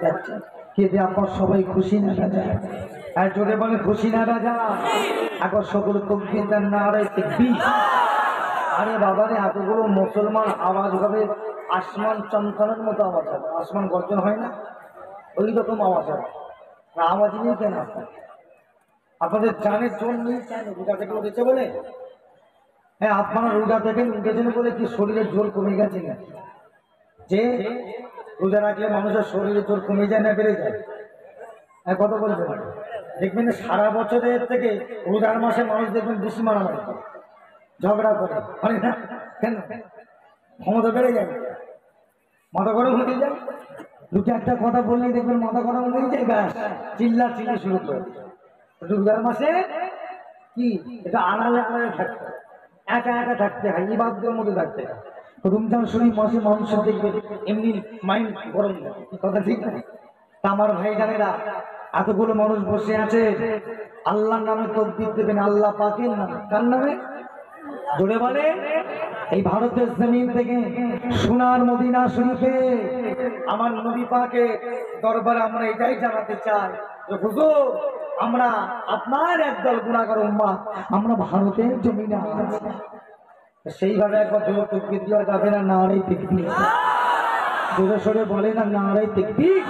যাচ্ছে খেতে আপনার সবাই খুশি না রাজা আর জোরে বলে খুশি না রাজা এখন সকল কবিতার নারে তাকবীর আরে বাবারে এতগুলো মুসলমান আওয়াজ হবে আসমান চমকানোর মতো আওয়াজ হবে আসমান গর্জন হয় না ওই রকম আওয়াজ হবে আওয়াজ নেই কেন আপনাদের জানের জোর নেই কেন রোজা থেকে উঠেছে বলে হ্যাঁ আপনারা রোজা থেকে উঠেছেন বলে কি শরীরের জোর কমে গেছে না যে রোজা রাখলে মানুষের শরীরের জোর কমে যায় না বেড়ে যায় হ্যাঁ কথা বলবেন দেখবেন সারা বছরের থেকে রোজার মাসে মানুষ দেখবেন বেশি মারামারি করে ঝগড়া করে হয় না কেন ক্ষমতা বেড়ে যায় মাথা গরম হয়ে যায় দুটো একটা কথা বললেই দেখবেন মাথা গরম হয়ে যায় ব্যাস চিল্লা চিল্লি শুরু করে রোজার মাসে কি এটা আড়ালে আড়ালে থাকতে একা একা থাকতে হয় ইবাদতের মধ্যে থাকতে হয় রমজান শরীফ মাসে মানুষের দেখবে এমনি মাইন্ড গরম কথা ঠিক না আমার ভাই জানেরা এতগুলো মানুষ বসে আছে আল্লাহর নামে তাকবীর দেবেন আল্লাহ পাকের নামে কার নামে জোরে বলে এই ভারতের জমিন থেকে সোনার মদিনা শরীফে আমার নবী পাকে দরবারে আমরা এটাই জানাতে চাই যে হুজুর আমরা আপনার একদল গুনাহগার উম্মত আমরা ভারতের জমিনে আছি সেইভাবে একবার জোরে তাকবীর দেওয়া যাবে না নারে তাকবীর জোরে সরে বলে না নারে তাকবীর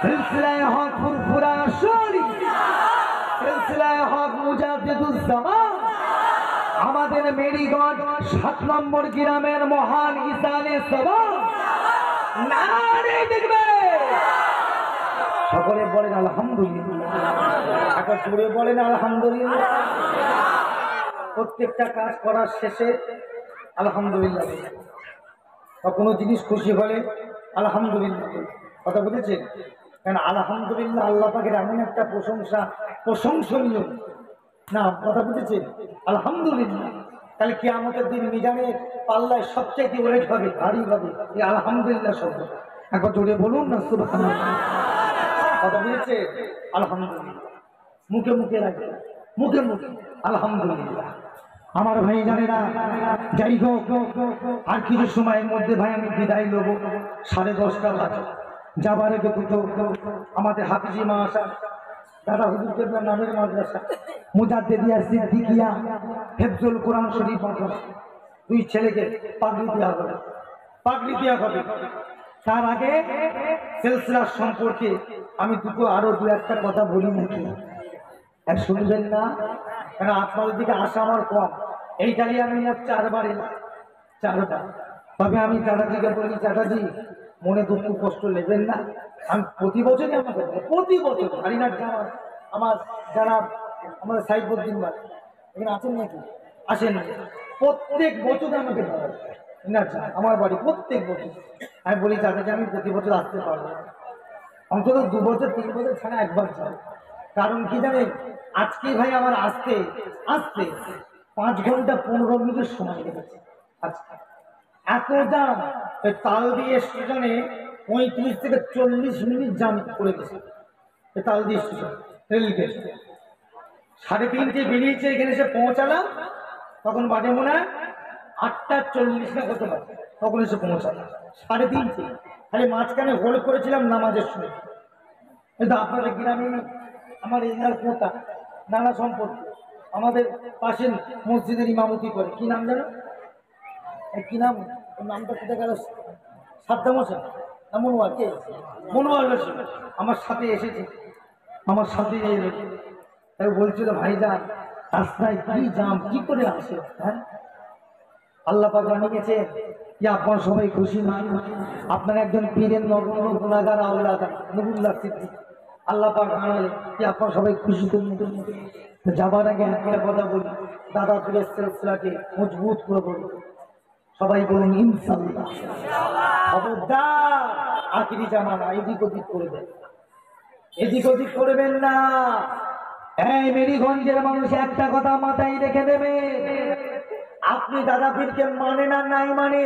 সিলসিলায়ে হক ফুরফুরা শরীফ সিলসিলায়ে হক মুজাদ্দিদুজ্জামান আমাদের মেরিগঞ্জ 7 নম্বর গ্রামের মহান ইসানে সবাব নারে তাকবীর সকলে বলেন আলহামদুলিল্লাহ এখন জোরে বলেন আলহামদুলিল্লাহ প্রত্যেকটা কাজ করার শেষে আলহামদুলিল্লাহ কোনো জিনিস খুশি হলে আলহামদুলিল্লাহ কথা বুঝেছেন কারণ আলহামদুলিল্লাহ আল্লাহ পাকের এমন একটা প্রশংসনীয় না কথা বুঝেছেন আলহামদুলিল্লাহ তাহলে কিয়ামতের দিন মিজানের পাল্লায় সবচেয়ে ওয়েট হবে ভারী হবে এই আলহামদুলিল্লাহ শব্দ একবার জোরে বলুন না সুবহানাল্লাহ কথা বুঝেছে আলহামদুলিল্লাহ মুখে মুখে রাখবে মুখে মুখে আলহামদুলিল্লাহ আমার ভাই জানেরা যাই হোক আর কিছু সময়ের মধ্যে ভাই আমি বিদায় নেব 10:30 বাজে যাবার আগে দুটো আমাদের হাফিজি মাদ্রাসা দাদা হুজুর কেবলার নামের মাদ্রাসা মুজাদ্দিদিয়া সিদ্দিকিয়া হিফজুল কোরআন শরীফ মাদ্রাসা দুই ছেলেকে পাগড়ি দেওয়া হবে তার আগে সিলসিলার সম্পর্কে আমি আরো দু একটা কথা বলি নাকি আর শুনবেন না কারণ আপনাদের দিকে আসা আমার কম এইটারই আমি 4বার এলাম 4বার তবে আমি চাচাজিকে বলি চাচাজি মনে দুঃখ কষ্ট নেবেন না আমি প্রতি বছরই আমাকে প্রতি বছর হারিনার আমার যারা আমাদের সাইফুদ্দিন ভাই এখানে আছেন নাকি আসেন প্রত্যেক বছর আমাকে না আমার বাড়ি প্রত্যেক বছর আমি বলি চাচাজি আমি প্রতি বছর আসতে পারবো অন্তত 2 বছর 3 বছর ছাড়া একবার যাই কারণ কি জানেন আজকে ভাই আমার আসতে 5 ঘন্টা 15 মিনিটের সময় লেগেছে আজকে এত জাম তাল দিয়ে স্টেশনে 35 থেকে 40 মিনিট জাম পড়ে গেছে তাল দিয়ে স্টেশন রেলগেট 3:30 বেরিয়েছে এখানে এসে পৌঁছালাম তখন বাজে মনে হয় 8:40 না কত বাজে তখন এসে পৌঁছালাম 3:30 খালি মাঝখানে হোল্ড করেছিলাম নামাজের সময় কিন্তু আপনাদের গ্রামে আমার এনার পোতা নানা সম্পর্কে আমাদের পাশের মসজিদের ইমামতি করে কি নাম জানো কি নাম নামটা কোথায় গেল সাদ্দাম হোসেন না মনোয়ার কে মনোয়ার হোসেন আমার সাথে এসেছে আমার সাথে তাই বলছিল ভাইজান রাস্তায় কি জাম কি করে আসে হ্যাঁ আল্লাহ পাক জানিয়েছে যে আপনারা সবাই খুশি না আপনার একজন পীরের নগণ্য গুনাহগার আওলাদ নবুল্লাহ সিদ্দিক আল্লাহ পাক জানালেন যে আপনারা সবাই খুশি তো যাবার আগে একটা কথা বলি দাদা পীরের সিলসিলাকে মজবুত করে বলুন সবাই বলুন ইনশাআল্লাহ খবরদার আখিরি জামানা এদিক ওদিক করবেন এদিক ওদিক করবেন না এই মেরিগঞ্জের মানুষ একটা কথা মাথায় রেখে দেবে আপনি দাদা পীরকে মানে না নাই মানে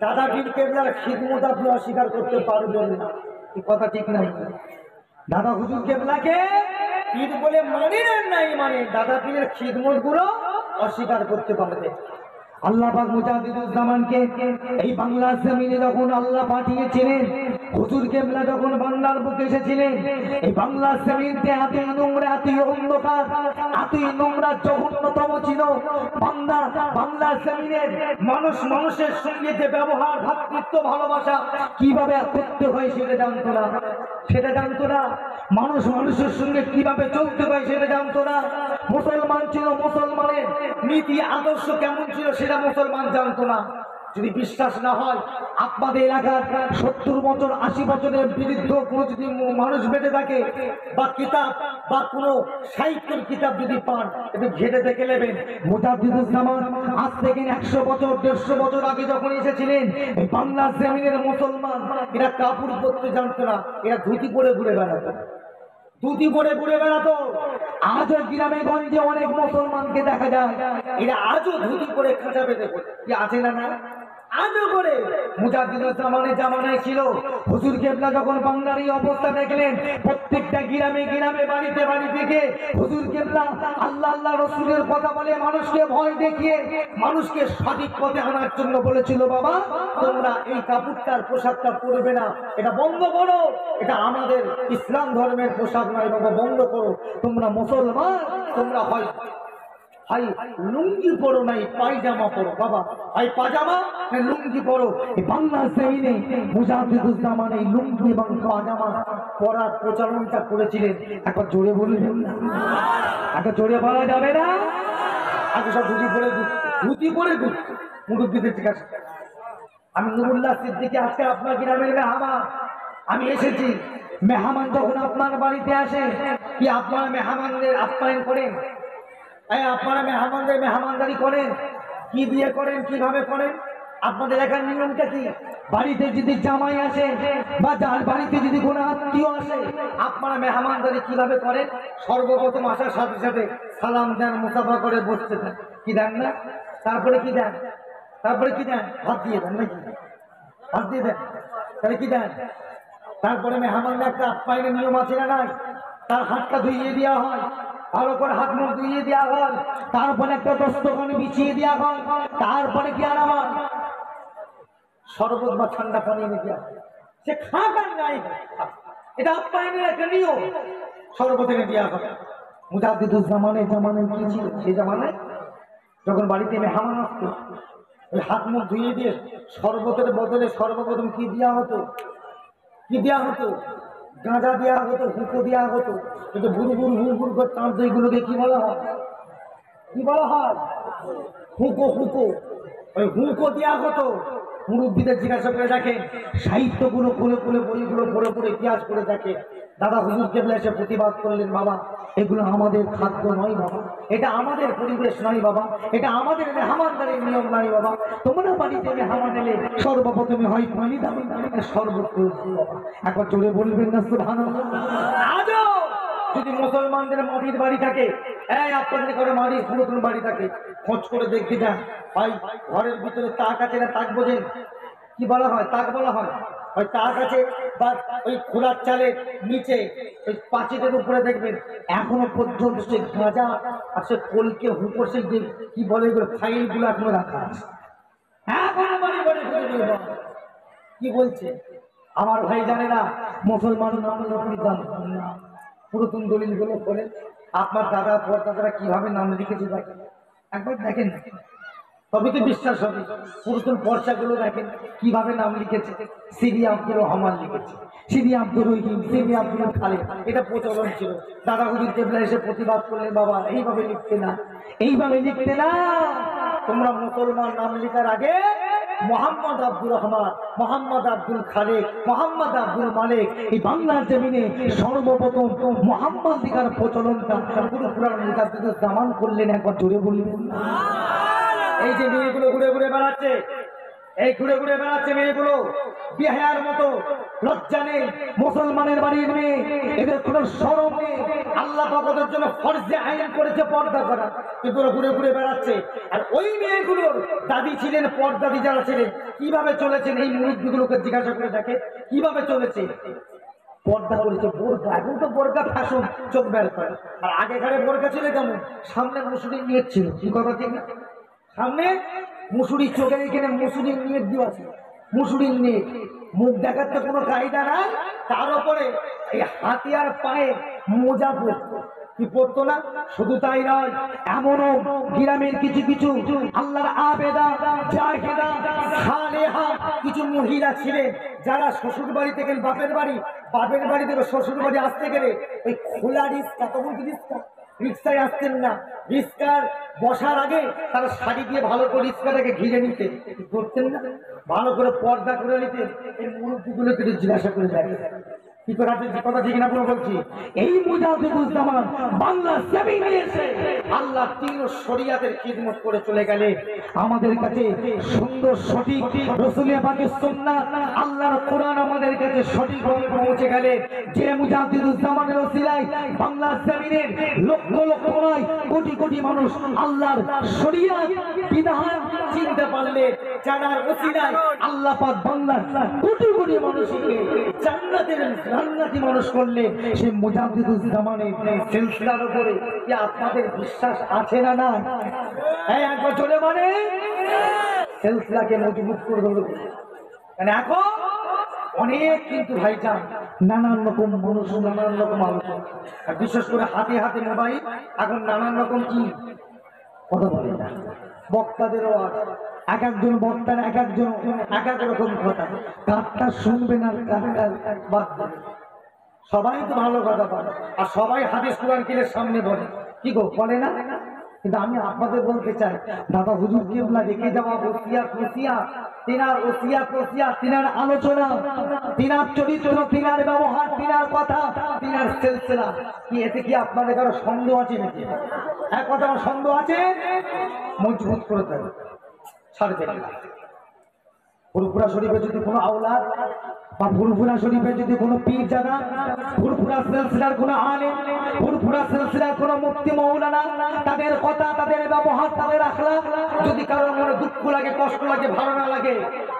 দাদা পীর কেবলার খিদমত আপনি অস্বীকার করতে পারবেন না এই কথা ঠিক নাই দাদা হুজুর কেবলাকে পীর বলে মানে না নাই মানে দাদা পীরের খিদমত গুলো অস্বীকার করতে পারবে আল্লাহ পাক মুজাদ্দিদুজ্জামানকে এই বাংলার জমিনে যখন আল্লাহ পাঠিয়েছিলেন, হুজুর কেবলা যখন বাংলার বুকে এসেছিলেন, এই বাংলার জমিনতে এতই নোংরা, এতই অন্ধকার, এতই নোংরা, জঘন্যতম ছিল বাংলার জমিনের মানুষ মানুষের সঙ্গে যে ব্যবহার, ভ্রাতৃত্ব, ভালোবাসা কিভাবে করতে হয় সেটা জানতো না, সেটা জানতো না। মানুষ মানুষের সঙ্গে কিভাবে চলতে হয় সেটা জানতো না। মুসলমান ছিল, মুসলমানের নীতি আদর্শ কেমন ছিল সেটা মুসলমান জানতো না। যদি বিশ্বাস না হয়, আপনাদের এলাকার 70 বছর 80 বছরের বিরুদ্ধ কোনো যদি মানুষ বেঁচে থাকে, বা কিতাব বা কোনো সাহিত্যের কিতাব যদি পান, একটু ঘেটে দেখে নেবেন। মুজাদ্দিদুজ্জামান আজ থেকে 100 বছর 150 বছর আগে যখন এসেছিলেন, এই বাংলার জমিনের মুসলমান এরা কাপড় পরতে জানতো না, এরা ধুতি পরে ঘুরে বেড়াতো, ধুতি পরে ঘুরে বেড়াতো। আজও গ্রামে গঞ্জে অনেক মুসলমানকে দেখা যায়, এরা আজও ধুতি পরে খাঁচা বেঁধে কি আছে না? না, আজও করে। মুজাদ্দিদুজ্জামানের জামানায় ছিল, হুজুর কেবলা যখন বাংলার এই অবস্থা দেখলেন, প্রত্যেকটা গ্রামে গ্রামে, বাড়িতে বাড়িতে গিয়ে হুজুর কেবলা আল্লাহ আল্লাহ রসুলের কথা বলে মানুষকে ভয় দেখিয়ে মানুষকে সঠিক পথে আনার জন্য বলেছিল, বাবা তোমরা এই কাপড়টার পোশাকটা পরবে না, এটা বন্ধ করো, এটা আমাদের ইসলাম ধর্মের পোশাক নয় বাবা, বন্ধ করো। তোমরা মুসলমান, তোমরা হয় লুঙ্গি পরো, নাই পায়জামা পরো, বাবা হয় পাজামা না লুঙ্গি পরো। বাংলার জমিনে মুজাদ্দিদুজ্জামান এই লুঙ্গি এবং পাজামা পরার প্রচলনটা করেছিলেন। একবার জোরে বলবেন না? আগে জোরে বলা যাবে না? আগে সব ধুতি পরে মুরব্বীদের জিজ্ঞাসা। আমি নুরুল্লাহ সিদ্দিকী, আজকে আপনার গ্রামের মেহমান, আমি এসেছি। মেহমান যখন আপনার বাড়িতে আসে, কি আপনারা মেহমানদের আপ্যায়ন করেন? আপনারা মেহমানদের মেহমানদারি করেন? কি দিয়ে করেন, কিভাবে করেন? আপনাদের এখানে নিয়মটা কি? বাড়িতে যদি জামাই আসে বা যার বাড়িতে যদি কোনো আত্মীয় আসে, আপনারা মেহমানদারি কিভাবে করেন? সর্বপ্রথম আসার সাথে সাথে সালাম দেন, মুসাফা করে বসতে দেন, কি দেন না? তারপরে কি দেন? তারপরে কি দেন? হাত দিয়ে দেন নাকি? হাত দিয়ে দেন, তাহলে কি দেন? তারপরে মেহমানদের একটা আপ্যায়নের নিয়ম আছে না নাই? তার হাতটা ধুইয়ে দেওয়া হয়, ভালো করে হাত মুখ ধুইয়ে দেওয়া হয়, তারপরে একটা দস্তখানি বিছিয়ে দেওয়া হয়, তারপরে কি আনা হয়? শরবত বা ঠান্ডা পানি এনে দেওয়া হয়। সে খাক আর নাই, এটা আপ্যায়নের একটা নিয়ম, শরবত এনে দেওয়া হয়। মুজাদ্দিদুজ্জামানের জামানায় কি ছিল? সে জামানায় যখন বাড়িতে মেহমান আসতো, ওই হাত মুখ ধুইয়ে দিয়ে শরবতের বদলে সর্বপ্রথম কি দেওয়া হতো? কি দেওয়া হতো? গাঁজা দেওয়া হতো, হুঁকো দেওয়া হতো। কিন্তু বুড়ুবুড় হুড় করে টানতো, এগুলোকে কি বলা হয়? কি বলা হয়? হুঁকো। ওই হুঁকো দেওয়া হতো। মুরব্বীদের জিজ্ঞাসা করে দেখেন, সাহিত্যগুলো খুলে খুলে, বইগুলো পড়ে পড়ে ইতিহাস করে দেখে। দাদা হুজুর কেবলা এসে প্রতিবাদ করলেন, বাবা এগুলো আমাদের খাদ্য নয় বাবা, এটা আমাদের পরিবেশ নয় বাবা, এটা আমাদের মেহমানদারির নিয়ম নয় বাবা। তোমরা বাড়িতে মেহমান এলে সর্বপ্রথমে হয় পানি দাও, শরবত বাবা। একবার জোরে বলবেন না সুবহানাল্লাহ? আজও যদি মুসলমানদের মাটির বাড়ি থাকে, আপনাদের ঘরে মাটির পুরাতন বাড়ি থাকে, খোঁজ করে দেখতে যান, ভাই ঘরের ভিতরে তাক আছে না? তাক বোঝেন? কি বলা হয়? তাক বলা হয়। ওই তাক আছে, বা ওই খোলার চালের নিচে ওই পাঁচিলের উপরে দেখবেন এখনো পর্যন্ত সে গাঁজা আর সে কলকে হুঁকো, সে যে কি বলে ফাইল গুলো এখনো রাখা আছে। কি বলছে আমার ভাই? জানে না মুসলমান না, পুরাতন দলিল গুলো করে আপনার দাদা পরদাদারা কিভাবে নাম লিখেছে দেখেন, একবার দেখেন, তবে তো বিশ্বাস হবে। পুরাতন পর্চাগুলো দেখেন কিভাবে নাম লিখেছে। সিডি আব্দুর রহমান লিখেছে, সিডি আব্দুর রহিম, সিডি আব্দুল খালেদ, এটা প্রচলন ছিল। দাদা হুজুর কেবলা এসে প্রতিবাদ করলেন, বাবা এইভাবে লিখতে না, এইভাবে লিখতে না। তোমরা মুসলমান নাম লেখার আগে মোহাম্মদ আব্দুর রহমান, মোহাম্মদ আব্দুল খালেক, মোহাম্মদ আব্দুল মালিক, এই বাংলার জমিনে সর্বপ্রথম মোহাম্মদ লিখার প্রচলনটা পুরো পুরান মুজাদ্দিদুজ্জামান করলেন। একবার জোরে বললেন। এই যে মেয়েগুলো ঘুরে ঘুরে বেড়াচ্ছে, এই ঘুরে ঘুরে বেড়াচ্ছে মেয়েগুলো বিহার মতো, লজ্জা নেই। মুসলমানের বাড়ির মেয়ে, এদের কোনো শরম নেই। আল্লাহ পাক ওদের জন্য ফরজে আইন করেছে পর্দা করা, কিন্তু ওরা ঘুরে ঘুরে বেড়াচ্ছে। আর ওই মেয়েগুলোর দাদি ছিলেন, পর্দাদি যারা ছিলেন, কিভাবে চলেছেন এই মুরব্বিগুলোকে জিজ্ঞাসা করে দেখে কিভাবে চলেছে। পর্দা করেছে, বোরকা। এখন তো বোরকা ফ্যাশন, চোখ বের করে। আর আগেকারে বোরকা ছিল কেমন? সামনে মুসলিম নিয়ে ছিল, কি কথা ঠিক না? সামনে মুসুরি, চোখের এখানে মুসুরির নেট দিয়ে আছে, মুসুরির নেট, মুখ দেখার তো কোনো কায়দা নাই, তার উপরে এই হাতিয়ার পায়ে মোজা পরতো। কি পড়তো না? শুধু তাই নয়, এমনও গ্রামের কিছু কিছু আল্লাহর আবেদা, জাহেদা, সালেহা কিছু মহিলা ছিলেন যারা শ্বশুর বাড়ি থেকে বাপের বাড়ি, বাপের বাড়ি থেকে শ্বশুর বাড়ি আসতে গেলে ওই খোলা রিক্সা, তখন কি রিক্সায় আসতেন না, রিক্সার বসার আগে তারা শাড়ি দিয়ে ভালো করে রিক্সাটাকে ঘিরে নিতেন, করতেন না, ভালো করে পর্দা করে নিতেন। এই মুরব্বীগুলোকে জিজ্ঞাসা করে দেখে কি করে আছে, যে কথা ঠিক না পুরো বলছি। এই মুজাহিদুজ্জামান বাংলা জমিনে এসে আল্লাহ তিন শরিয়াতের খিদমত করে চলে গেলে আমাদের কাছে সুন্দর সঠিক রাসূল পাকের সুন্নাত, আল্লাহর কোরআন আমাদের কাছে সঠিকভাবে পৌঁছে গেলে, যে মুজাহিদুজ্জামানের ওসিলায় বাংলা জমিনের লক্ষ লক্ষ নয় কোটি কোটি মানুষ আল্লাহর শরিয়াত বিধান চিনতে পারলে, জানার ওসিলায় আল্লাহ পাক বাংলার কোটি কোটি মানুষকে জান্নাতের জান্নাতি মানুষ করলে, সেই মুজাহিদুজ্জামানের সিলসিলার উপরে কি আপনাদের বিশ্বাস আছে না? না, এই একবার চলে মানে সিলসিলাকে মজবুত করে দেবো। কারণ এখন অনেক কিন্তু ভাইজান নানান রকম মানুষ, নানান রকম আলোচনা, আর বিশেষ করে হাতে হাতে মোবাইল, এখন নানান রকম কি কথা বলে না, বক্তাদেরও এক একজন বক্তার এক একজন এক এক রকম কথা, কারটা শুনবেন আর কারটা বাদ দেবেন। সবাই তো ভালো কথা বলে আর সবাই হাদিস কোরআন কিলের সামনে বলে, কি গো বলে না? কিন্তু আমি আপনাদের বলতে চাই, দাদা হুজুর কেবলা রেখে যাওয়া ওসিয়াত নসিহত, তিনার ওসিয়াত নসিহত, তিনার আলোচনা, তিনার চরিত্র, তিনার ব্যবহার, তিনার কথা, তিনার সিলসিলা, কি এতে কি আপনাদের কারো সন্দেহ আছে নাকি? এক কথা আমার সন্দেহ আছে, মজবুত করে দেবে, ছাড় দেবে না। ফুরফুরা শরীফে যদি কোনো আওলাদ বা ফুরফুরা শরীফে যদি কোনো পীর জানা, ফুরফুরা সিলসিলার কোনো আলেম, ফুরফুরা সিলসিলার কোনো মুফতি মাওলানা, তাদের কথা, তাদের ব্যবহার, তাদের আখলাক যদি কারোর মনে দুঃখ লাগে, কষ্ট লাগে, ভালো না লাগে,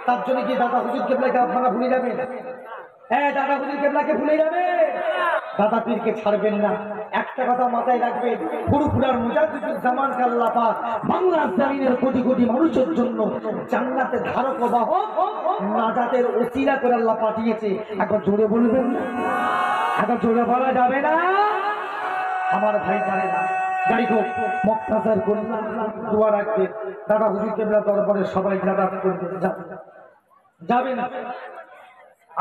তার জন্য কি দাদা হুজুর কেবলাকে আপনারা ভুলে যাবেন? হ্যাঁ, দাদা হুজুর কেবলাকে ভুলে যাবে, দাদা পীরকে ছাড়বেন না। একটা কথা মাথায় রাখবেন, ফুরফুরার মুজাহিদুজ্জামানকে আল্লাহ পাক বাংলার জমিনের কোটি কোটি মানুষের জন্য জান্নাতের ধারক ও বাহক, নাজাতের ওসিলা করে আল্লাহ পাঠিয়েছে। এখন জোরে বলবেন না? এখন জোরে বলা যাবে না? আমার ভাই জানে না, যাই হোক মুক্তাসার করলাম, দোয়া রাখবে দাদা হুজুর কেবলা দরবারে সবাই যাতায়াত করতে যাবেন।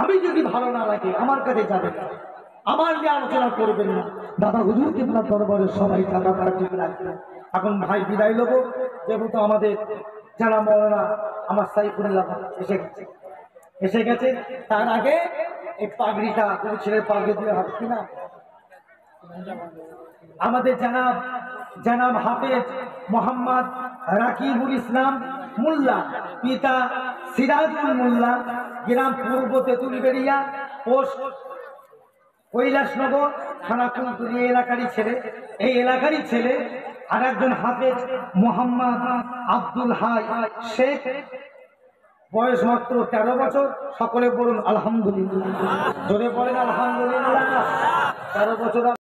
আমি যদি ভালো না লাগে আমার কাছে যাবেন, আমার নিয়ে আলোচনা করবেন না, দাদা হুজুর কেবলা দরবারে সবাই যাতায়াত ঠিক রাখবে। এখন ভাই বিদায় নেব, যেহেতু আমাদের যারা মৌলানা আমার সাইফুল্লাহ এসে গেছে, তার আগে এই পাগড়িটা কোনো ছেলের পাগড়ি দিয়ে হবে কিনা, আমাদের জানাব হাফেজ মোহাম্মদ রাকিবুল ইসলাম মোল্লা, পিতা সিরাজুল মোল্লা, গ্রাম পূর্ব তেঁতুলবেড়িয়া, পোস্ট কৈলাসনগর, থানা কুলতুলি এলাকারই ছেলে। এই এলাকারই ছেলে আর একজন হাফেজ মোহাম্মদ আব্দুল হাই শেখ, বয়স মাত্র 13 বছর। সকলে বলুন আলহামদুলিল্লাহ, জোরে বলেন আলহামদুলিল্লাহ। 13 বছর